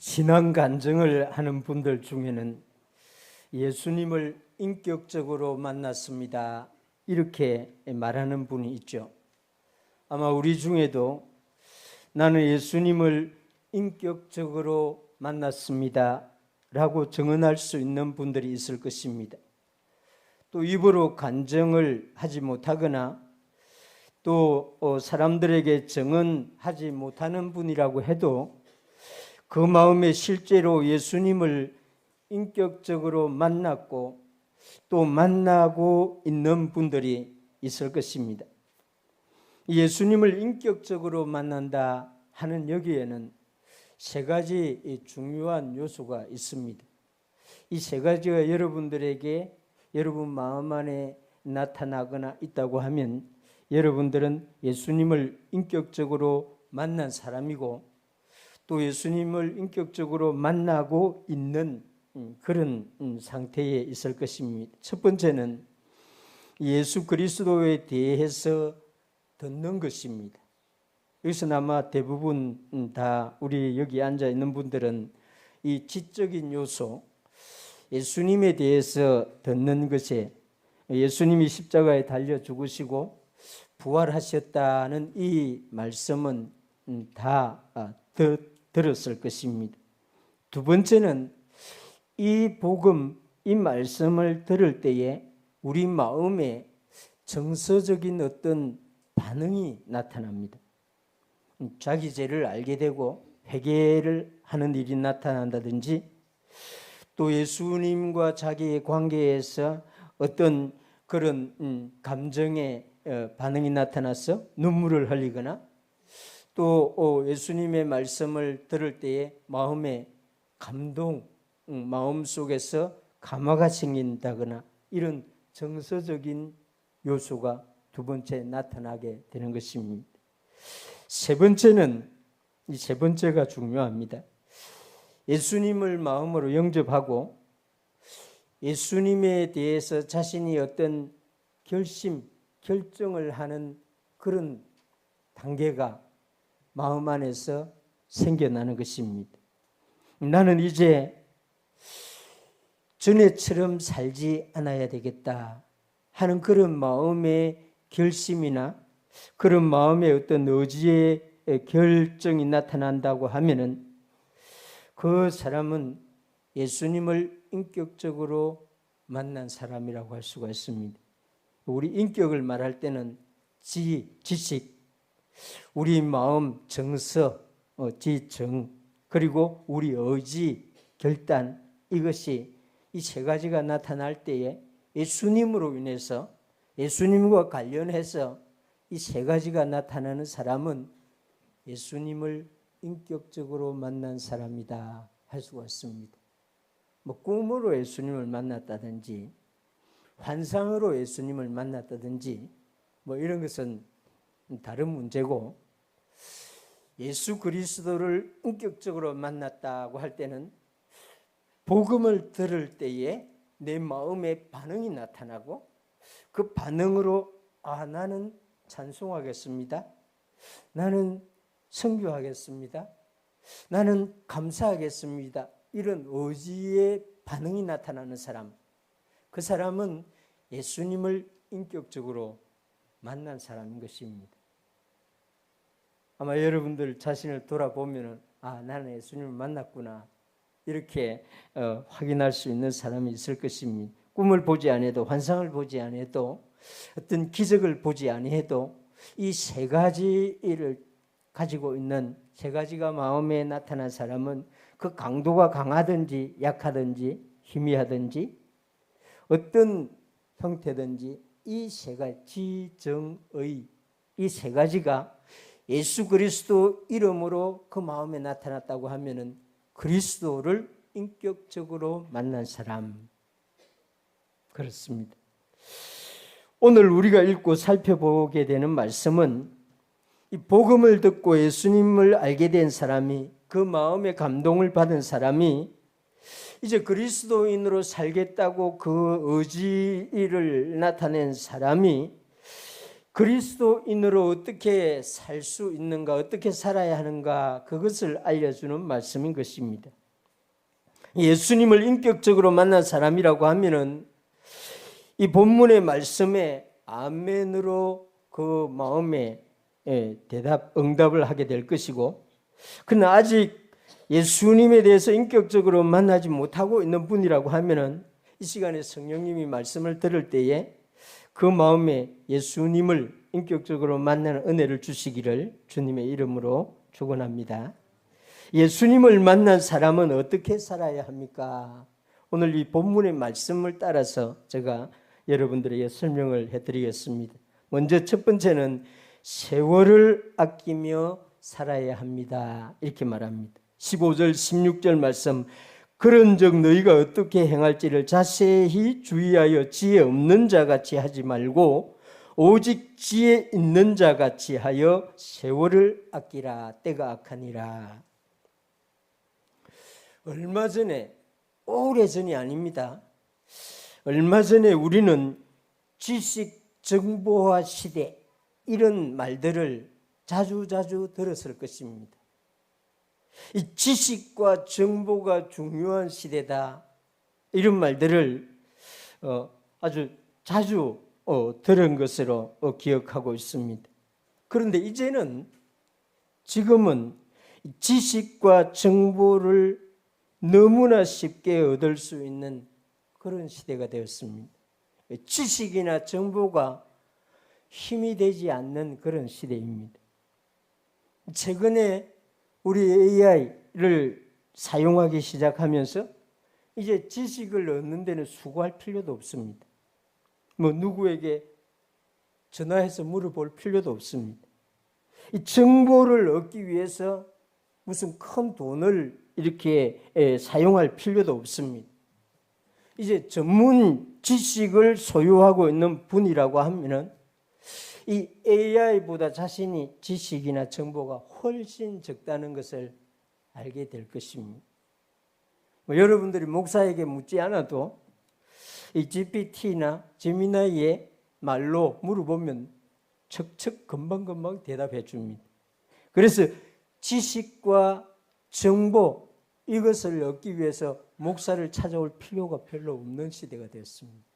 신앙 간증을 하는 분들 중에는 예수님을 인격적으로 만났습니다, 이렇게 말하는 분이 있죠. 아마 우리 중에도 나는 예수님을 인격적으로 만났습니다 라고 증언할 수 있는 분들이 있을 것입니다. 또 입으로 간증을 하지 못하거나 또 사람들에게 증언하지 못하는 분이라고 해도 그 마음에 실제로 예수님을 인격적으로 만났고 또 만나고 있는 분들이 있을 것입니다. 예수님을 인격적으로 만난다 하는 여기에는 세 가지 중요한 요소가 있습니다. 이 세 가지가 여러분들에게 여러분 마음 안에 나타나거나 있다고 하면 여러분들은 예수님을 인격적으로 만난 사람이고 또 예수님을 인격적으로 만나고 있는 그런 상태에 있을 것입니다. 첫 번째는 예수 그리스도에 대해서 듣는 것입니다. 여기서 아마 대부분 다 우리 여기 앉아 있는 분들은 이 지적인 요소, 예수님에 대해서 듣는 것에 예수님이 십자가에 달려 죽으시고 부활하셨다는 이 말씀은 다 들었을 것입니다. 두 번째는 이 복음, 이 말씀을 들을 때에 우리 마음에 정서적인 어떤 반응이 나타납니다. 자기 죄를 알게 되고 회개를 하는 일이 나타난다든지 또 예수님과 자기의 관계에서 어떤 그런 감정의 반응이 나타나서 눈물을 흘리거나 또 예수님의 말씀을 들을 때에 마음에 감동, 마음속에서 감화가 생긴다거나 이런 정서적인 요소가 두 번째 나타나게 되는 것입니다. 세 번째는, 이 세 번째가 중요합니다. 예수님을 마음으로 영접하고 예수님에 대해서 자신이 어떤 결정을 하는 그런 단계가 마음 안에서 생겨나는 것입니다. 나는 이제 전에처럼 살지 않아야 되겠다 하는 그런 마음의 결심이나 그런 마음의 어떤 의지의 결정이 나타난다고 하면은 그 사람은 예수님을 인격적으로 만난 사람이라고 할 수가 있습니다. 우리 인격을 말할 때는 지식, 우리 마음, 정서, 지정, 그리고 우리 의지, 결단, 이것이 이 세 가지가 나타날 때에 예수님으로 인해서 예수님과 관련해서 이 세 가지가 나타나는 사람은 예수님을 인격적으로 만난 사람이다 할 수가 있습니다. 꿈으로 예수님을 만났다든지 환상으로 예수님을 만났다든지 이런 것은 다른 문제고, 예수 그리스도를 인격적으로 만났다고 할 때는 복음을 들을 때에 내 마음에 반응이 나타나고 그 반응으로 나는 찬송하겠습니다, 나는 선교하겠습니다, 나는 감사하겠습니다, 이런 의지의 반응이 나타나는 사람, 그 사람은 예수님을 인격적으로 만난 사람인 것입니다. 아마 여러분들 자신을 돌아보면 나는 예수님을 만났구나 이렇게 확인할 수 있는 사람이 있을 것입니다. 꿈을 보지 않아도, 환상을 보지 않아도, 어떤 기적을 보지 않아도 이 세 가지를 가지고 있는, 세 가지가 마음에 나타난 사람은 그 강도가 강하든지 약하든지 희미하든지 어떤 형태든지 이 세 가지, 지정의 이 세 가지가 예수 그리스도 이름으로 그 마음에 나타났다고 하면은 그리스도를 인격적으로 만난 사람, 그렇습니다. 오늘 우리가 읽고 살펴보게 되는 말씀은 이 복음을 듣고 예수님을 알게 된 사람이, 그 마음의 감동을 받은 사람이 이제 그리스도인으로 살겠다고 그 의지를 나타낸 사람이 그리스도인으로 어떻게 살 수 있는가, 어떻게 살아야 하는가, 그것을 알려주는 말씀인 것입니다. 예수님을 인격적으로 만난 사람이라고 하면은 이 본문의 말씀에 아멘으로 그 마음에 응답을 하게 될 것이고, 그러나 아직 예수님에 대해서 인격적으로 만나지 못하고 있는 분이라고 하면은 이 시간에 성령님이 말씀을 들을 때에 그 마음에 예수님을 인격적으로 만나는 은혜를 주시기를 주님의 이름으로 축원합니다. 예수님을 만난 사람은 어떻게 살아야 합니까? 오늘 이 본문의 말씀을 따라서 제가 여러분들에게 설명을 해드리겠습니다. 먼저 첫 번째는 세월을 아끼며 살아야 합니다. 이렇게 말합니다. 15절 16절 말씀, 그런즉 너희가 어떻게 행할지를 자세히 주의하여 지혜 없는 자같이 하지 말고 오직 지혜 있는 자같이 하여 세월을 아끼라. 때가 악하니라. 얼마 전에, 오래전이 아닙니다. 얼마 전에 우리는 지식 정보화 시대, 이런 말들을 자주 들었을 것입니다. 이 지식과 정보가 중요한 시대다, 이런 말들을 아주 자주 들은 것으로 기억하고 있습니다. 그런데 지금은 지식과 정보를 너무나 쉽게 얻을 수 있는 그런 시대가 되었습니다. 지식이나 정보가 힘이 되지 않는 그런 시대입니다. 최근에 우리 AI를 사용하기 시작하면서 이제 지식을 얻는 데는 수고할 필요도 없습니다. 누구에게 전화해서 물어볼 필요도 없습니다. 이 정보를 얻기 위해서 무슨 큰 돈을 이렇게 사용할 필요도 없습니다. 이제 전문 지식을 소유하고 있는 분이라고 하면은 이 AI보다 자신이 지식이나 정보가 훨씬 적다는 것을 알게 될 것입니다. 여러분들이 목사에게 묻지 않아도 이 GPT나 제미나이의 말로 물어보면 척척 금방금방 대답해 줍니다. 그래서 지식과 정보, 이것을 얻기 위해서 목사를 찾아올 필요가 별로 없는 시대가 되었습니다.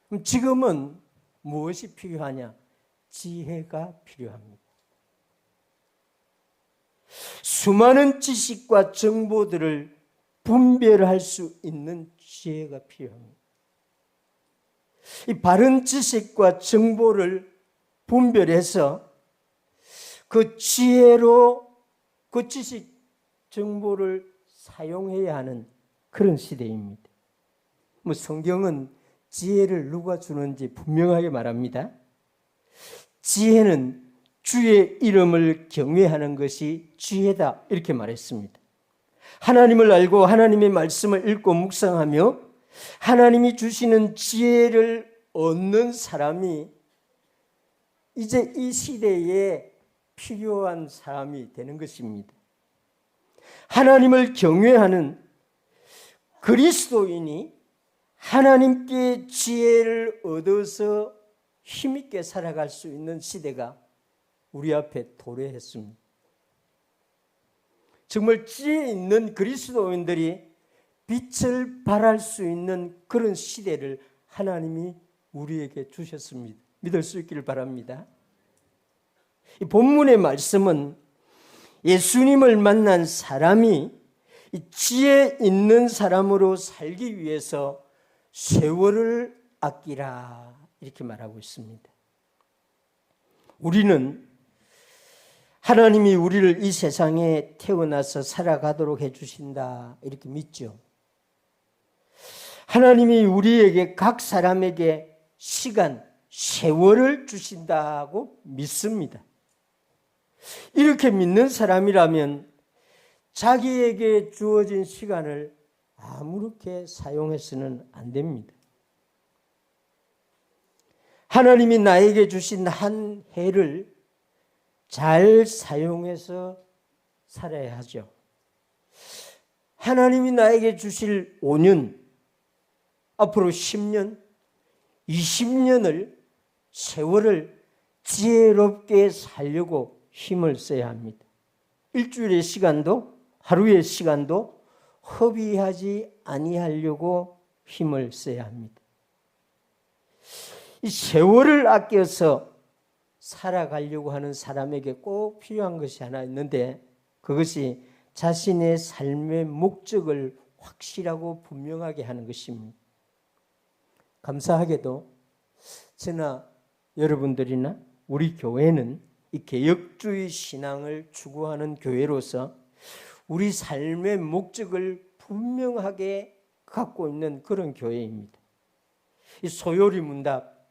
그럼 지금은 무엇이 필요하냐? 지혜가 필요합니다. 수많은 지식과 정보들을 분별할 수 있는 지혜가 필요합니다. 이 바른 지식과 정보를 분별해서 그 지혜로 그 지식, 정보를 사용해야 하는 그런 시대입니다. 성경은 지혜를 누가 주는지 분명하게 말합니다. 지혜는 주의 이름을 경외하는 것이 지혜다, 이렇게 말했습니다. 하나님을 알고 하나님의 말씀을 읽고 묵상하며 하나님이 주시는 지혜를 얻는 사람이 이제 이 시대에 필요한 사람이 되는 것입니다. 하나님을 경외하는 그리스도인이 하나님께 지혜를 얻어서 힘있게 살아갈 수 있는 시대가 우리 앞에 도래했습니다. 정말 지혜 있는 그리스도인들이 빛을 발할 수 있는 그런 시대를 하나님이 우리에게 주셨습니다. 믿을 수 있기를 바랍니다. 이 본문의 말씀은 예수님을 만난 사람이 지혜 있는 사람으로 살기 위해서 세월을 아끼라, 이렇게 말하고 있습니다. 우리는 하나님이 우리를 이 세상에 태어나서 살아가도록 해주신다, 이렇게 믿죠. 하나님이 우리에게, 각 사람에게 시간, 세월을 주신다고 믿습니다. 이렇게 믿는 사람이라면 자기에게 주어진 시간을 아무렇게 사용해서는 안 됩니다. 하나님이 나에게 주신 한 해를 잘 사용해서 살아야 하죠. 하나님이 나에게 주실 5년, 앞으로 10년, 20년을, 세월을 지혜롭게 살려고 힘을 써야 합니다. 일주일의 시간도 하루의 시간도 허비하지 아니하려고 힘을 써야 합니다. 이 세월을 아껴서 살아가려고 하는 사람에게 꼭 필요한 것이 하나 있는데, 그것이 자신의 삶의 목적을 확실하고 분명하게 하는 것입니다. 감사하게도 저나 여러분들이나 우리 교회는 이 개혁주의 신앙을 추구하는 교회로서 우리 삶의 목적을 분명하게 갖고 있는 그런 교회입니다. 이 소요리 문답,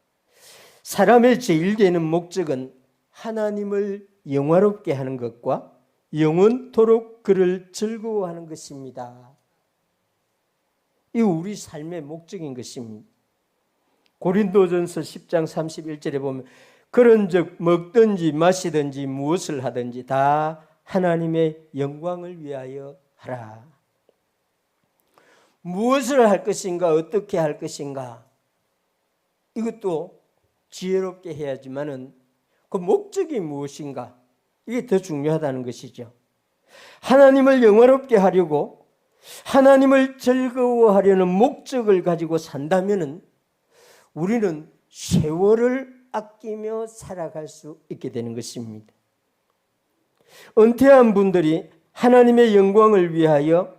사람의 제일 되는 목적은 하나님을 영화롭게 하는 것과 영원토록 그를 즐거워하는 것입니다. 이 우리 삶의 목적인 것입니다. 고린도전서 10장 31절에 보면 그런즉 먹든지 마시든지 무엇을 하든지 다 하나님의 영광을 위하여 하라. 무엇을 할 것인가, 어떻게 할 것인가, 이것도 지혜롭게 해야지만은 그 목적이 무엇인가, 이게 더 중요하다는 것이죠. 하나님을 영화롭게 하려고 하나님을 즐거워하려는 목적을 가지고 산다면은 우리는 세월을 아끼며 살아갈 수 있게 되는 것입니다. 은퇴한 분들이 하나님의 영광을 위하여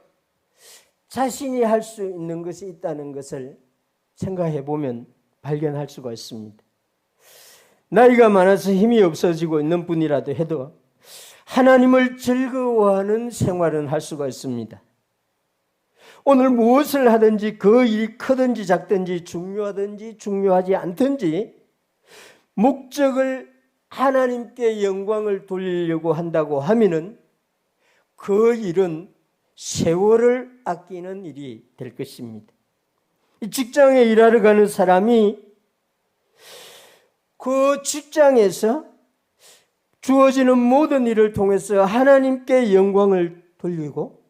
자신이 할 수 있는 것이 있다는 것을 생각해 보면 발견할 수가 있습니다. 나이가 많아서 힘이 없어지고 있는 분이라도 해도 하나님을 즐거워하는 생활은 할 수가 있습니다. 오늘 무엇을 하든지 그 일이 크든지 작든지 중요하든지 중요하지 않든지 목적을 하나님께 영광을 돌리려고 한다고 하면은 그 일은 세월을 아끼는 일이 될 것입니다. 직장에 일하러 가는 사람이 그 직장에서 주어지는 모든 일을 통해서 하나님께 영광을 돌리고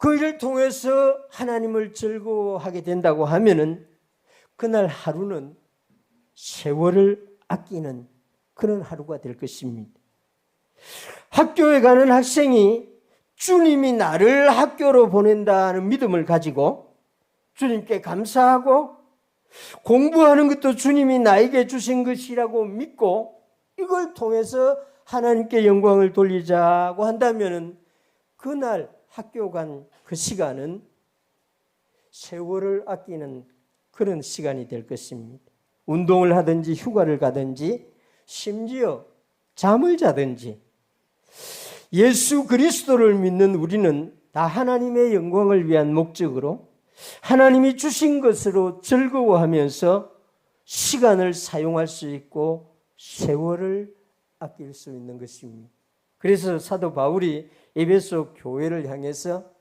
그 일을 통해서 하나님을 즐거워하게 된다고 하면은 그날 하루는 세월을 아끼는 그런 하루가 될 것입니다. 학교에 가는 학생이 주님이 나를 학교로 보낸다는 믿음을 가지고 주님께 감사하고 공부하는 것도 주님이 나에게 주신 것이라고 믿고 이걸 통해서 하나님께 영광을 돌리자고 한다면 그날 학교 간 그 시간은 세월을 아끼는 그런 시간이 될 것입니다. 운동을 하든지 휴가를 가든지 심지어 잠을 자든지 예수 그리스도를 믿는 우리는 다 하나님의 영광을 위한 목적으로 하나님이 주신 것으로 즐거워하면서 시간을 사용할 수 있고 세월을 아낄 수 있는 것입니다. 그래서 사도 바울이 에베소 교회를 향해서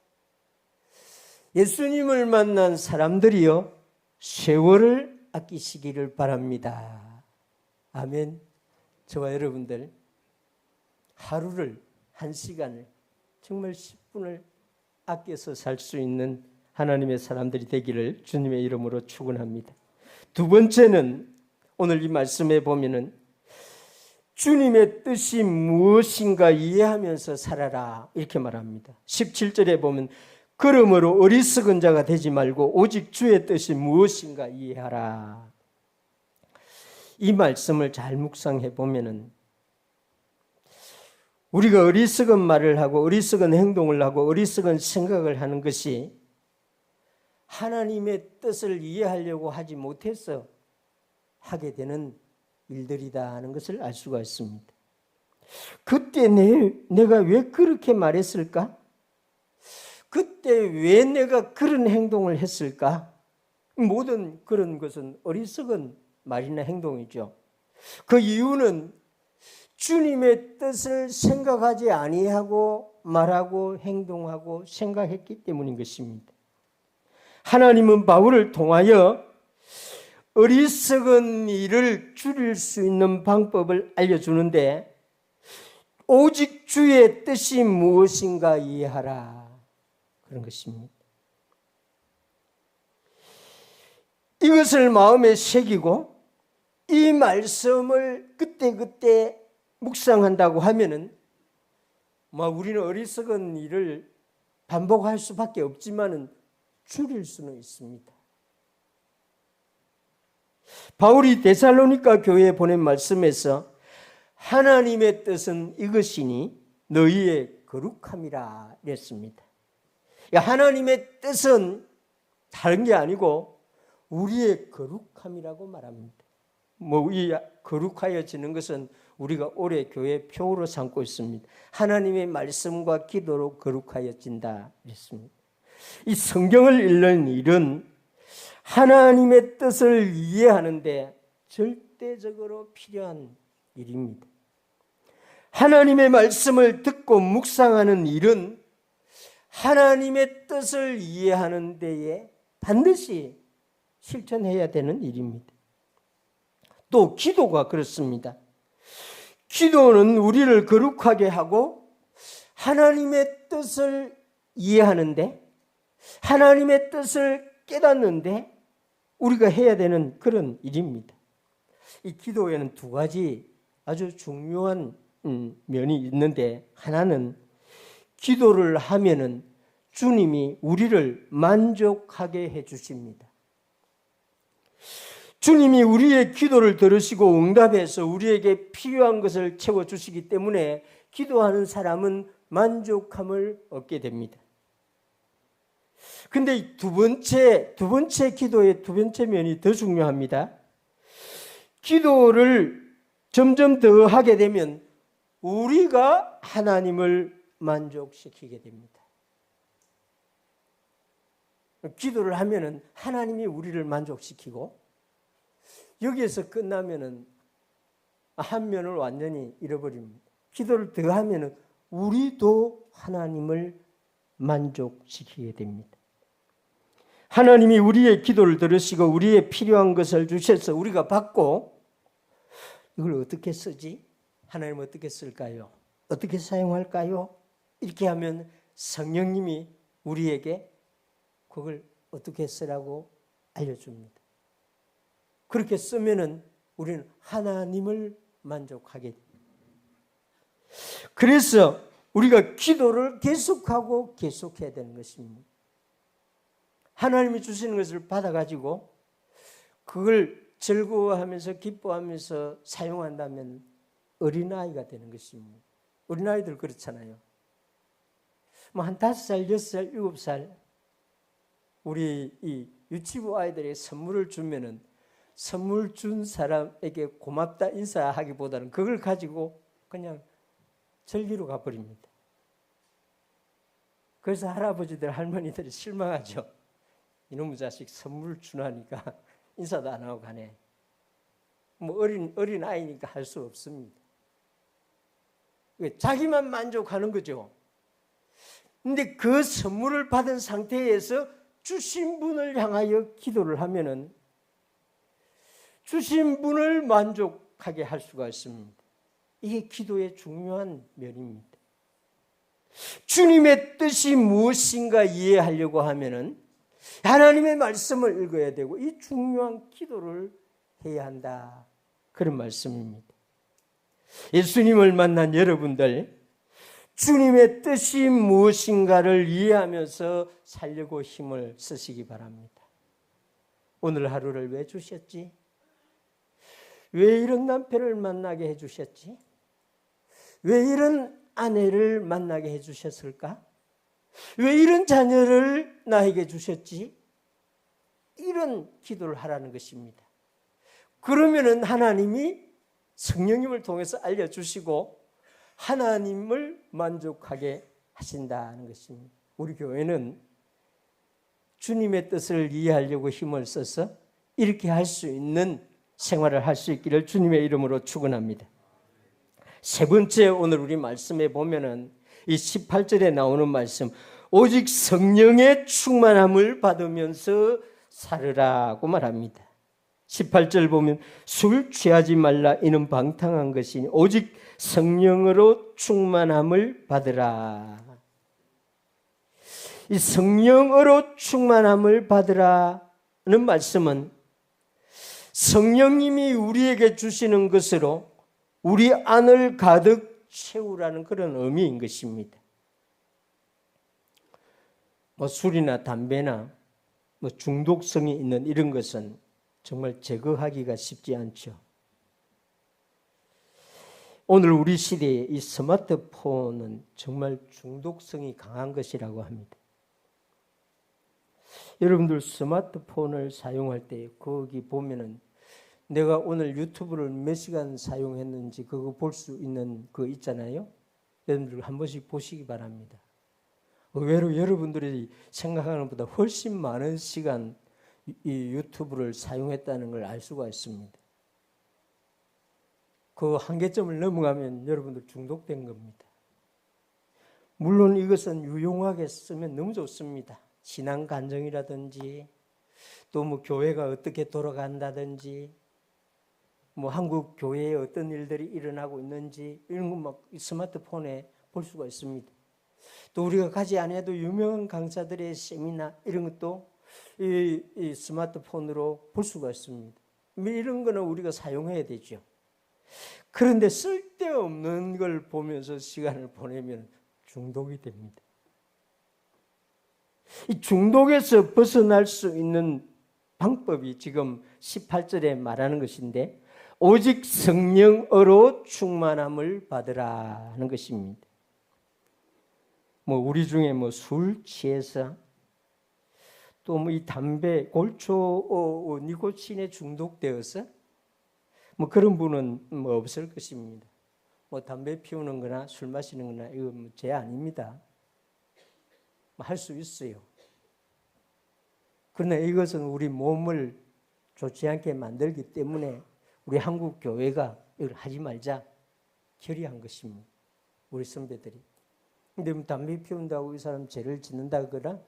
예수님을 만난 사람들이여 세월을 아끼시기를 바랍니다. 아멘. 저와 여러분들 하루를, 한 시간을, 정말 10분을 아껴서 살 수 있는 하나님의 사람들이 되기를 주님의 이름으로 축원합니다. 두 번째는 오늘 이 말씀에 보면은 주님의 뜻이 무엇인가 이해하면서 살아라 이렇게 말합니다. 17절에 보면 그러므로 어리석은 자가 되지 말고 오직 주의 뜻이 무엇인가 이해하라. 이 말씀을 잘 묵상해 보면은 우리가 어리석은 말을 하고 어리석은 행동을 하고 어리석은 생각을 하는 것이 하나님의 뜻을 이해하려고 하지 못해서 하게 되는 일들이다 하는 것을 알 수가 있습니다. 그때 내가 왜 그렇게 말했을까? 그때 왜 내가 그런 행동을 했을까? 모든 그런 것은 어리석은 말이나 행동이죠. 그 이유는 주님의 뜻을 생각하지 아니하고 말하고 행동하고 생각했기 때문인 것입니다. 하나님은 바울을 통하여 어리석은 일을 줄일 수 있는 방법을 알려주는데 오직 주의 뜻이 무엇인가 이해하라 그런 것입니다. 이것을 마음에 새기고 이 말씀을 그때그때 묵상한다고 하면은 우리는 어리석은 일을 반복할 수밖에 없지만은 줄일 수는 있습니다. 바울이 데살로니가 교회에 보낸 말씀에서 하나님의 뜻은 이것이니 너희의 거룩함이라 이랬습니다. 하나님의 뜻은 다른 게 아니고 우리의 거룩함이라고 말합니다. 이 거룩하여지는 것은 우리가 올해 교회 표어로 삼고 있습니다. 하나님의 말씀과 기도로 거룩하여진다 이랬습니다. 이 성경을 읽는 일은 하나님의 뜻을 이해하는데 절대적으로 필요한 일입니다. 하나님의 말씀을 듣고 묵상하는 일은 하나님의 뜻을 이해하는 데에 반드시 실천해야 되는 일입니다. 또 기도가 그렇습니다. 기도는 우리를 거룩하게 하고 하나님의 뜻을 이해하는데, 하나님의 뜻을 깨닫는데 우리가 해야 되는 그런 일입니다. 이 기도에는 두 가지 아주 중요한 면이 있는데, 하나는 기도를 하면은 주님이 우리를 만족하게 해 주십니다. 주님이 우리의 기도를 들으시고 응답해서 우리에게 필요한 것을 채워주시기 때문에 기도하는 사람은 만족함을 얻게 됩니다. 근데 두 번째 기도의 두 번째 면이 더 중요합니다. 기도를 점점 더 하게 되면 우리가 하나님을 만족시키게 됩니다. 기도를 하면은 하나님이 우리를 만족시키고, 여기에서 끝나면은 한 면을 완전히 잃어버립니다. 기도를 더 하면은 우리도 하나님을 만족시키게 됩니다. 하나님이 우리의 기도를 들으시고 우리의 필요한 것을 주셔서 우리가 받고, 이걸 어떻게 쓰지? 하나님 어떻게 쓸까요? 어떻게 사용할까요? 이렇게 하면 성령님이 우리에게 그걸 어떻게 쓰라고 알려줍니다. 그렇게 쓰면은 우리는 하나님을 만족하게 됩니다. 그래서 우리가 기도를 계속하고 계속해야 되는 것입니다. 하나님이 주시는 것을 받아가지고 그걸 즐거워하면서 기뻐하면서 사용한다면 어린아이가 되는 것입니다. 어린아이들 그렇잖아요. 한 5살, 6살, 7살 우리 이 유치부 아이들에게 선물을 주면은 선물 준 사람에게 고맙다 인사하기보다는 그걸 가지고 그냥 절기로 가버립니다. 그래서 할아버지들, 할머니들이 실망하죠. 이놈의 자식 선물 주나니까 인사도 안 하고 가네. 어린 아이니까 할 수 없습니다. 자기만 만족하는 거죠. 근데 그 선물을 받은 상태에서 주신 분을 향하여 기도를 하면은 주신 분을 만족하게 할 수가 있습니다. 이게 기도의 중요한 면입니다. 주님의 뜻이 무엇인가 이해하려고 하면은 하나님의 말씀을 읽어야 되고 이 중요한 기도를 해야 한다. 그런 말씀입니다. 예수님을 만난 여러분들, 주님의 뜻이 무엇인가를 이해하면서 살려고 힘을 쓰시기 바랍니다. 오늘 하루를 왜 주셨지? 왜 이런 남편을 만나게 해주셨지? 왜 이런 아내를 만나게 해주셨을까? 왜 이런 자녀를 나에게 주셨지? 이런 기도를 하라는 것입니다. 그러면은 하나님이 성령님을 통해서 알려주시고 하나님을 만족하게 하신다는 것입니다. 우리 교회는 주님의 뜻을 이해하려고 힘을 써서 이렇게 할 수 있는 생활을 할 수 있기를 주님의 이름으로 축원합니다. 세 번째, 오늘 우리 말씀에 보면은 이 18절에 나오는 말씀, 오직 성령의 충만함을 받으면서 살으라고 말합니다. 18절 보면 술 취하지 말라, 이는 방탕한 것이니 오직 성령으로 충만함을 받으라. 이 성령으로 충만함을 받으라는 말씀은 성령님이 우리에게 주시는 것으로 우리 안을 가득 채우라는 그런 의미인 것입니다. 술이나 담배나 중독성이 있는 이런 것은 정말 제거하기가 쉽지 않죠. 오늘 우리 시대에 이 스마트폰은 정말 중독성이 강한 것이라고 합니다. 여러분들 스마트폰을 사용할 때 거기 보면은 내가 오늘 유튜브를 몇 시간 사용했는지 그거 볼 수 있는 거 있잖아요. 여러분들 한 번씩 보시기 바랍니다. 의외로 여러분들이 생각하는 것보다 훨씬 많은 시간 이 유튜브를 사용했다는 걸 알 수가 있습니다. 그 한계점을 넘어가면 여러분들 중독된 겁니다. 물론 이것은 유용하게 쓰면 너무 좋습니다. 신앙 간증이라든지 또 교회가 어떻게 돌아간다든지 한국 교회에 어떤 일들이 일어나고 있는지 이런 거 막 스마트폰에 볼 수가 있습니다. 또 우리가 가지 않아도 유명한 강사들의 세미나 이런 것도 이 스마트폰으로 볼 수가 있습니다. 이런 거는 우리가 사용해야 되죠. 그런데 쓸데없는 걸 보면서 시간을 보내면 중독이 됩니다. 이 중독에서 벗어날 수 있는 방법이 지금 18절에 말하는 것인데 오직 성령으로 충만함을 받으라 하는 것입니다. 우리 중에 술 취해서 또 이 담배, 골초, 니코틴에 중독되어서 그런 분은 없을 것입니다. 담배 피우는 거나 술 마시는 거나 이거 죄 아닙니다. 할 수 있어요. 그러나 이것은 우리 몸을 좋지 않게 만들기 때문에 우리 한국 교회가 이걸 하지 말자 결의한 것입니다. 우리 선배들이. 근데 담배 피운다고 이 사람 죄를 짓는다거나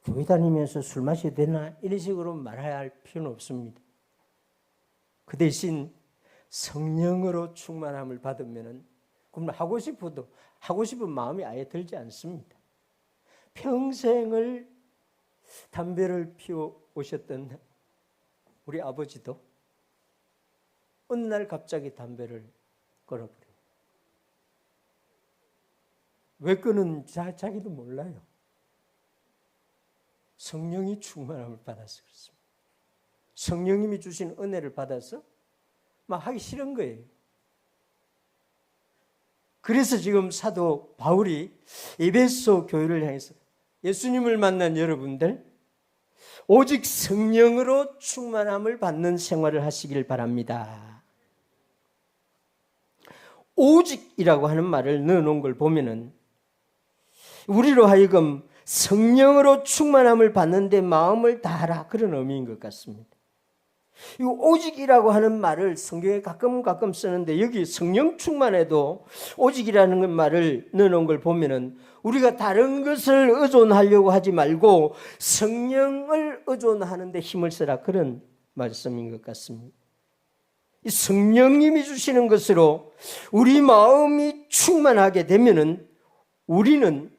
교회 다니면서 술 마셔도 되나 이런 식으로 말할 필요는 없습니다. 그 대신 성령으로 충만함을 받으면 그럼 하고 싶은 마음이 아예 들지 않습니다. 평생을 담배를 피워 오셨던 우리 아버지도 어느 날 갑자기 담배를 끊어버려요. 왜 끊은 자기도 몰라요. 성령이 충만함을 받아서 그렇습니다. 성령님이 주신 은혜를 받아서 막 하기 싫은 거예요. 그래서 지금 사도 바울이 에베소 교회를 향해서 예수님을 만난 여러분들 오직 성령으로 충만함을 받는 생활을 하시길 바랍니다. 오직이라고 하는 말을 넣어놓은 걸 보면은 우리로 하여금 성령으로 충만함을 받는데 마음을 다하라 그런 의미인 것 같습니다. 이 오직이라고 하는 말을 성경에 가끔 쓰는데 여기 성령 충만에도 오직이라는 말을 넣어놓은 걸 보면은 우리가 다른 것을 의존하려고 하지 말고 성령을 의존하는 데 힘을 쓰라 그런 말씀인 것 같습니다. 이 성령님이 주시는 것으로 우리 마음이 충만하게 되면은 우리는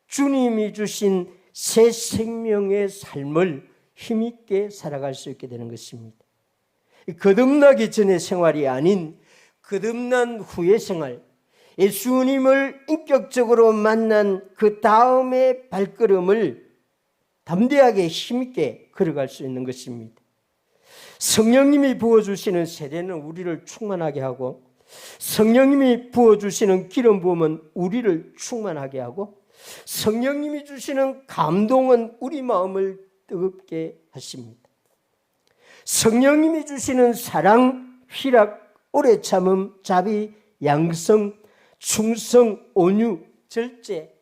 주님이 주신 새 생명의 삶을 힘있게 살아갈 수 있게 되는 것입니다. 거듭나기 전의 생활이 아닌 거듭난 후의 생활, 예수님을 인격적으로 만난 그 다음의 발걸음을 담대하게 힘있게 걸어갈 수 있는 것입니다. 성령님이 부어주시는 세례는 우리를 충만하게 하고 성령님이 부어주시는 기름 부음은 우리를 충만하게 하고 성령님이 주시는 감동은 우리 마음을 뜨겁게 하십니다. 성령님이 주시는 사랑, 희락, 오래 참음, 자비, 양성, 충성, 온유, 절제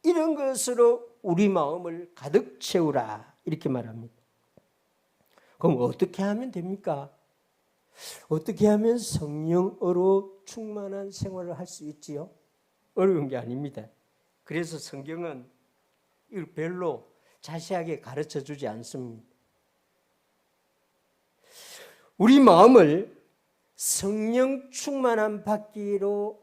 이런 것으로 우리 마음을 가득 채우라 이렇게 말합니다. 그럼 어떻게 하면 됩니까? 어떻게 하면 성령으로 충만한 생활을 할 수 있지요? 어려운 게 아닙니다. 그래서 성경은 이걸 별로 자세하게 가르쳐 주지 않습니다. 우리 마음을 성령 충만함 받기로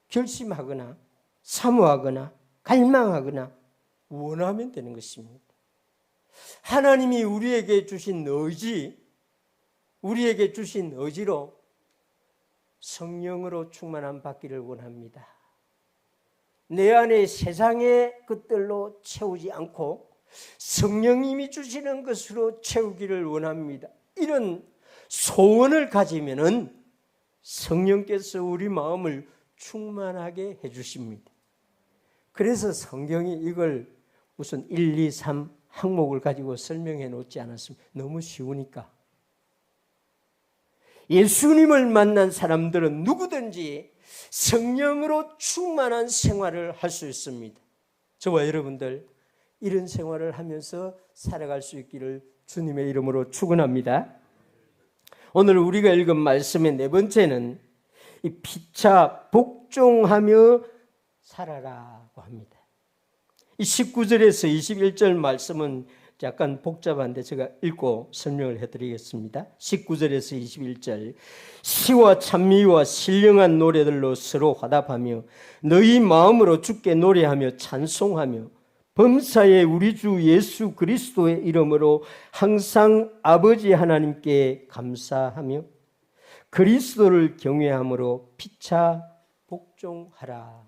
결심하거나 사모하거나 갈망하거나 원하면 되는 것입니다. 하나님이 우리에게 주신 의지, 우리에게 주신 의지로 성령으로 충만함 받기를 원합니다. 내 안에 세상의 것들로 채우지 않고 성령님이 주시는 것으로 채우기를 원합니다. 이런 소원을 가지면은 성령께서 우리 마음을 충만하게 해주십니다. 그래서 성경이 이걸 무슨 1, 2, 3 항목을 가지고 설명해 놓지 않았습니다. 너무 쉬우니까. 예수님을 만난 사람들은 누구든지 성령으로 충만한 생활을 할 수 있습니다. 저와 여러분들 이런 생활을 하면서 살아갈 수 있기를 주님의 이름으로 축원합니다. 오늘 우리가 읽은 말씀의 네 번째는 이 피차 복종하며 살아라고 합니다. 이 19절에서 21절 말씀은 약간 복잡한데 제가 읽고 설명을 해드리겠습니다. 19절에서 21절 시와 찬미와 신령한 노래들로 서로 화답하며 너희 마음으로 주께 노래하며 찬송하며 범사에 우리 주 예수 그리스도의 이름으로 항상 아버지 하나님께 감사하며 그리스도를 경외함으로 피차 복종하라.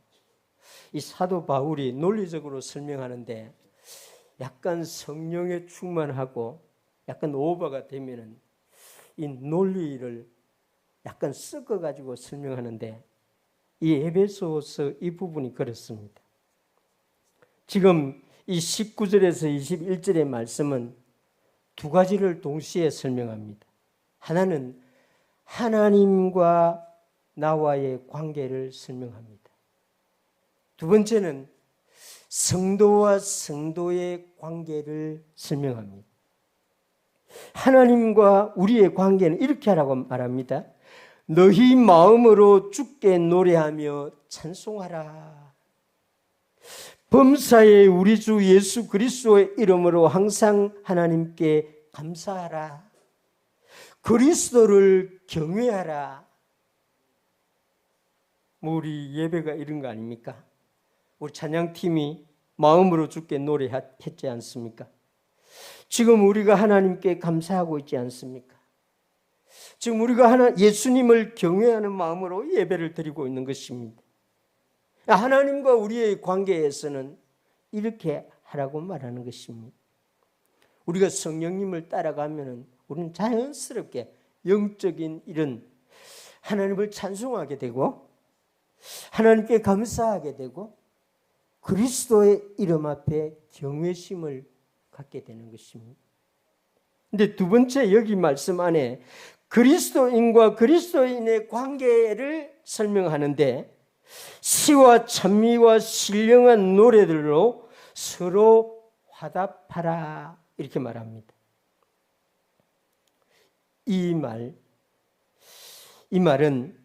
이 사도 바울이 논리적으로 설명하는데 약간 성령에 충만하고 약간 오버가 되면은 이 논리를 약간 섞어가지고 설명하는데 이 에베소서 이 부분이 그렇습니다. 지금 이 19절에서 21절의 말씀은 두 가지를 동시에 설명합니다. 하나는 하나님과 나와의 관계를 설명합니다. 두 번째는 성도와 성도의 관계를 설명합니다. 하나님과 우리의 관계는 이렇게 하라고 말합니다. 너희 마음으로 주께 노래하며 찬송하라. 범사에 우리 주 예수 그리스도의 이름으로 항상 하나님께 감사하라. 그리스도를 경외하라. 우리 예배가 이런 거 아닙니까? 우리 찬양팀이 마음으로 주께 노래했지 않습니까? 지금 우리가 하나님께 감사하고 있지 않습니까? 지금 우리가 예수님을 경외하는 마음으로 예배를 드리고 있는 것입니다. 하나님과 우리의 관계에서는 이렇게 하라고 말하는 것입니다. 우리가 성령님을 따라가면은 우리는 자연스럽게 영적인 이런 하나님을 찬송하게 되고 하나님께 감사하게 되고 그리스도의 이름 앞에 경외심을 갖게 되는 것입니다. 근데 두 번째 여기 말씀 안에 그리스도인과 그리스도인의 관계를 설명하는데 시와 찬미와 신령한 노래들로 서로 화답하라 이렇게 말합니다. 이 말은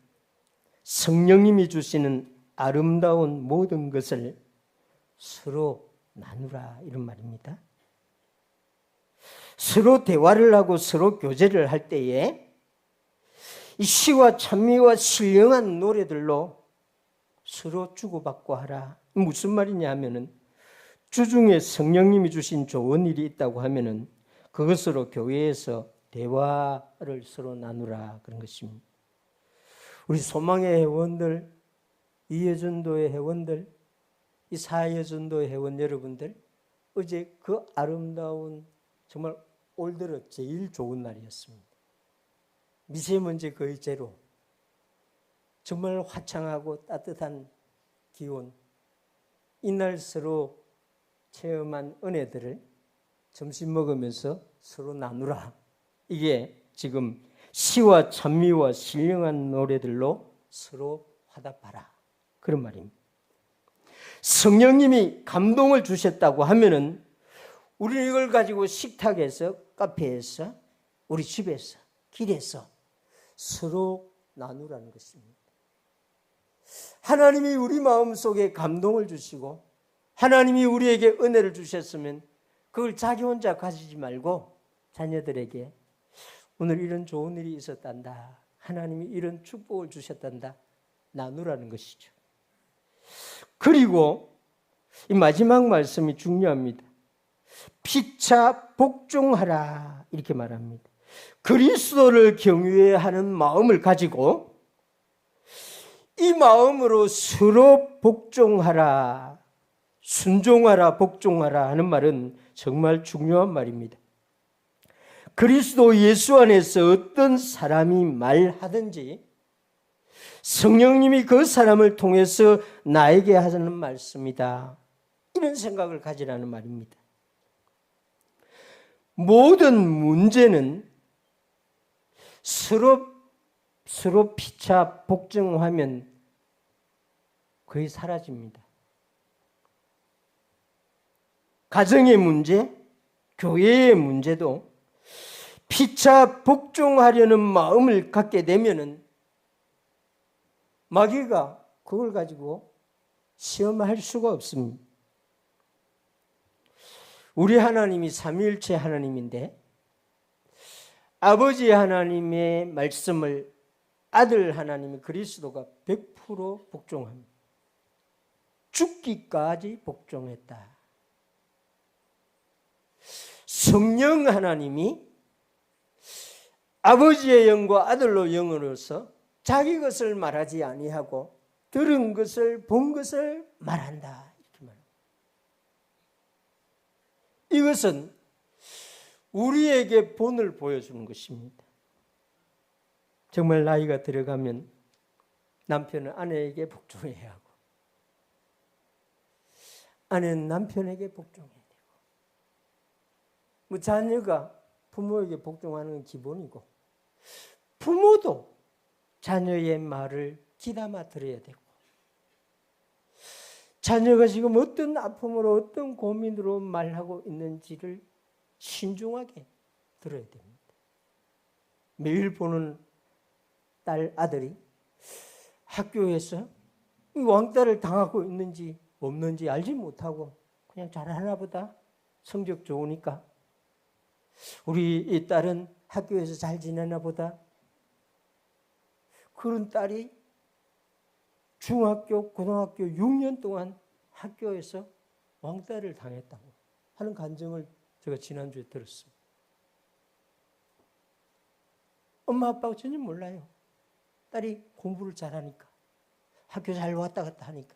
성령님이 주시는 아름다운 모든 것을 서로 나누라 이런 말입니다. 서로 대화를 하고 서로 교제를 할 때에 이 시와 찬미와 신령한 노래들로 서로 주고받고 하라. 무슨 말이냐 하면은 주중에 성령님이 주신 좋은 일이 있다고 하면은 그것으로 교회에서 대화를 서로 나누라 그런 것입니다. 우리 소망의 회원들, 이해전도의 회원들, 이 사회전도의 회원 여러분들, 어제 그 아름다운 정말 올 들어 제일 좋은 날이었습니다. 미세먼지 거의 제로, 정말 화창하고 따뜻한 기온, 이날 서로 체험한 은혜들을 점심 먹으면서 서로 나누라. 이게 지금 시와 찬미와 신령한 노래들로 서로 화답하라 그런 말입니다. 성령님이 감동을 주셨다고 하면은 우리는 이걸 가지고 식탁에서, 카페에서, 우리 집에서, 길에서 서로 나누라는 것입니다. 하나님이 우리 마음속에 감동을 주시고 하나님이 우리에게 은혜를 주셨으면 그걸 자기 혼자 가지지 말고 자녀들에게 오늘 이런 좋은 일이 있었단다. 하나님이 이런 축복을 주셨단다. 나누라는 것이죠. 그리고 이 마지막 말씀이 중요합니다. 피차 복종하라 이렇게 말합니다. 그리스도를 경외하는 마음을 가지고 이 마음으로 서로 복종하라, 순종하라, 복종하라 하는 말은 정말 중요한 말입니다. 그리스도 예수 안에서 어떤 사람이 말하든지 성령님이 그 사람을 통해서 나에게 하는 말씀이다, 이런 생각을 가지라는 말입니다. 모든 문제는 서로 피차 복종하면 거의 사라집니다. 가정의 문제, 교회의 문제도 피차 복종하려는 마음을 갖게 되면은 마귀가 그걸 가지고 시험할 수가 없습니다. 우리 하나님이 삼위일체 하나님인데 아버지 하나님의 말씀을 아들 하나님의 그리스도가 100% 복종합니다. 죽기까지 복종했다. 성령 하나님이 아버지의 영과 아들로 영으로서 자기 것을 말하지 아니하고 들은 것을 본 것을 말한다, 이렇게 말합니다. 이것은 우리에게 본을 보여주는 것입니다. 정말 나이가 들어가면 남편은 아내에게 복종해야 하고 아내는 남편에게 복종해야 되고, 뭐 자녀가 부모에게 복종하는 건 기본이고 부모도 자녀의 말을 귀담아 들어야 되고, 자녀가 지금 어떤 아픔으로 어떤 고민으로 말하고 있는지를 신중하게 들어야 됩니다. 매일 보는 딸, 아들이 학교에서 왕따를 당하고 있는지 없는지 알지 못하고 그냥 잘하나 보다, 성적 좋으니까 우리 이 딸은 학교에서 잘 지내나 보다, 그런 딸이 중학교, 고등학교 6년 동안 학교에서 왕따를 당했다고 하는 간증을 제가 지난주에 들었습니다. 엄마 아빠가 전혀 몰라요. 딸이 공부를 잘하니까, 학교 잘 왔다 갔다 하니까.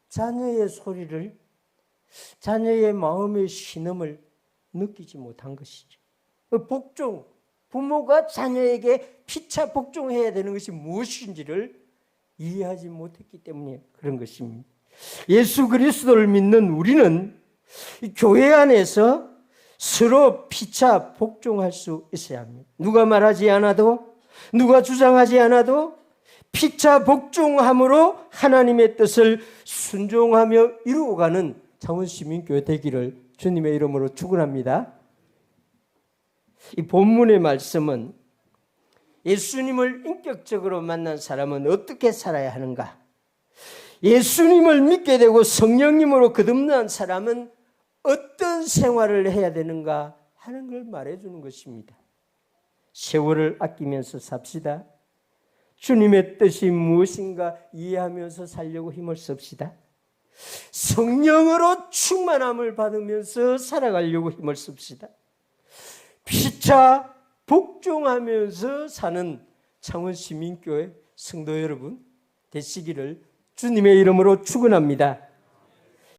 자녀의 소리를, 자녀의 마음의 신음을 느끼지 못한 것이죠. 복종, 부모가 자녀에게 피차 복종해야 되는 것이 무엇인지를 이해하지 못했기 때문에 그런 것입니다. 예수 그리스도를 믿는 우리는 교회 안에서 서로 피차 복종할 수 있어야 합니다. 누가 말하지 않아도, 누가 주장하지 않아도 피차 복종함으로 하나님의 뜻을 순종하며 이루어가는 창원시민교회 되기를 주님의 이름으로 축원합니다. 이 본문의 말씀은 예수님을 인격적으로 만난 사람은 어떻게 살아야 하는가, 예수님을 믿게 되고 성령님으로 거듭난 사람은 어떤 생활을 해야 되는가 하는 걸 말해주는 것입니다. 세월을 아끼면서 삽시다. 주님의 뜻이 무엇인가 이해하면서 살려고 힘을 씁시다. 성령으로 충만함을 받으면서 살아가려고 힘을 씁시다. 피차 복종하면서 사는 창원시민교회 성도 여러분 되시기를 주님의 이름으로 축원합니다.